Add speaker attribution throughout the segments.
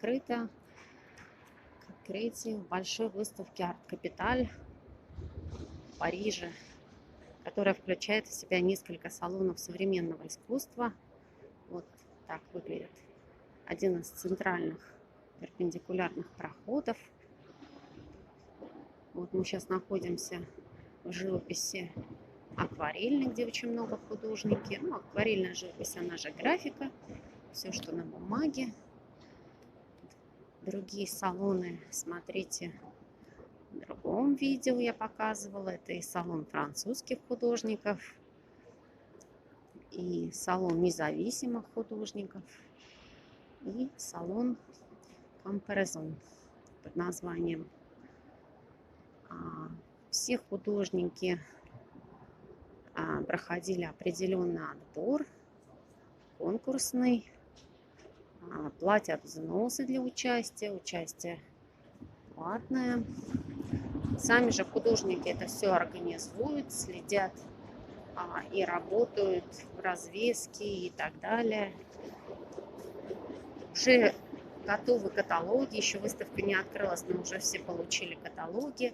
Speaker 1: открыто к открытию большой выставки Арт Капиталь в Париже, которая включает в себя несколько салонов современного искусства. Вот так выглядит один из центральных перпендикулярных проходов. Вот мы сейчас находимся в живописи акварельной, где очень много художники. Ну, акварельная живопись, она же графика, все, что на бумаге. Другие салоны смотрите в другом видео, я показывала. Это и салон французских художников, и салон независимых художников, и салон Компаразон под названием. Все художники проходили определенный отбор конкурсный, платят взносы для участия, участие платное. Сами же художники это все организуют, следят и работают в развеске и так далее. Уже готовы каталоги, еще выставка не открылась, но уже все получили каталоги.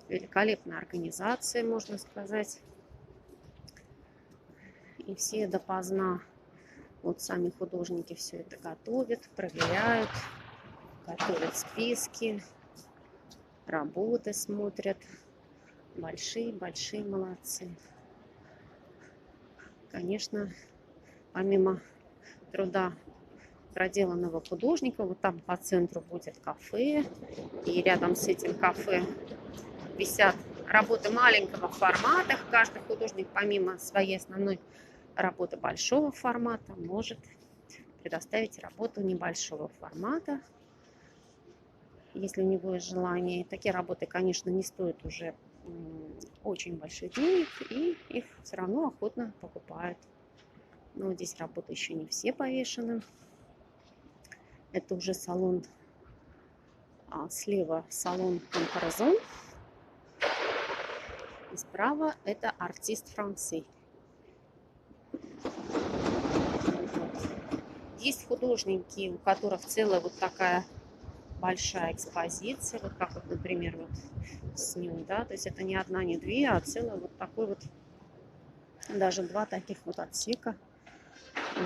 Speaker 1: Великолепная организация, можно сказать. И все допоздна, вот сами художники все это готовят, проверяют, готовят списки, работы смотрят. Большие молодцы. Конечно, помимо труда проделанного художника, вот там по центру будет кафе, и рядом с этим кафе висят работы маленького формата. Каждый художник, помимо своей основной работы большого формата, может предоставить работу небольшого формата, если у него есть желание. И такие работы, конечно, не стоят уже очень больших денег, и их все равно охотно покупают. Но вот здесь работы еще не все повешены. Это уже салон, слева салон Компаразон, и справа это артист Франции. Есть художники, у которых целая вот такая большая экспозиция, вот как вот, например, вот с ним, да, то есть это не одна, не две, а целая вот такой вот, даже два таких вот отсека.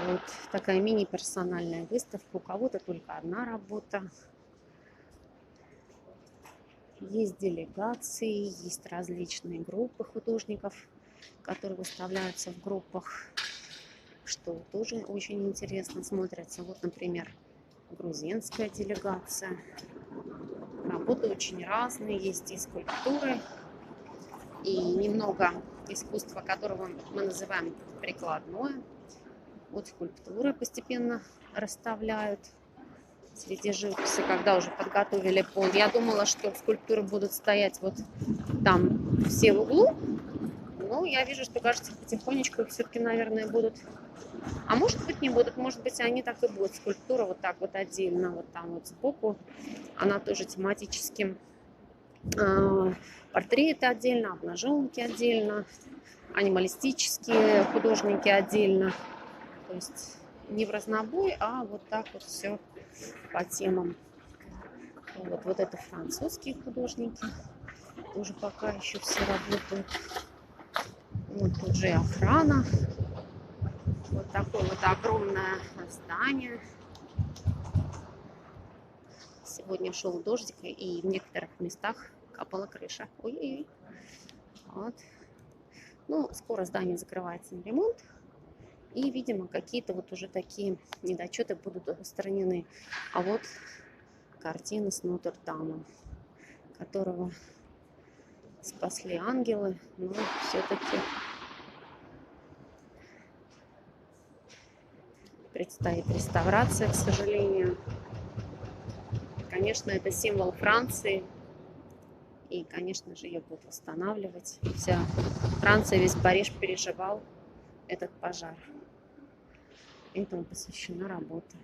Speaker 1: Вот такая мини-персональная выставка, у кого-то только одна работа. Есть делегации, есть различные группы художников, которые выставляются в группах, что тоже очень интересно смотрится. Вот, например, грузинская делегация. Работы очень разные, есть и скульптуры, и немного искусства, которого мы называем прикладное. Вот скульптуры постепенно расставляют среди живописи, когда уже подготовили пол. Я думала, что скульптуры будут стоять вот там все в углу, но я вижу, что, кажется, потихонечку их все-таки, наверное, будут. А может быть, не будут, может быть, они так и будут. Скульптура вот так вот отдельно, вот там вот сбоку, она тоже тематическим. Портреты отдельно, обнаженки отдельно, анималистические художники отдельно. То есть не в разнобой, а вот так вот все по темам. Вот это французские художники. Тоже пока еще все работают. Вот тут же и охрана. Вот такое вот огромное здание. Сегодня шел дождик, и в некоторых местах капала крыша. Ой-ой-ой. Вот. Ну, скоро здание закрывается на ремонт. И, видимо, какие-то вот уже такие недочеты будут устранены. А вот картина с Нотр-Дамом, которого спасли ангелы, но все-таки предстоит реставрация, к сожалению. Конечно, это символ Франции, и, конечно же, ее будут восстанавливать. Вся Франция, весь Париж переживал этот пожар. Этому посвящена работа.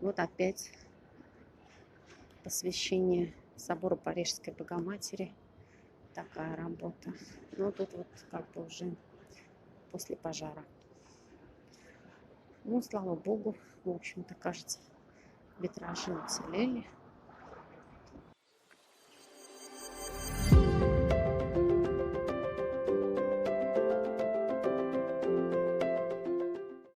Speaker 1: Вот опять посвящение собору Парижской Богоматери. Такая работа. Но тут вот как бы уже после пожара. Ну, слава богу, в общем-то, кажется, витражи уцелели.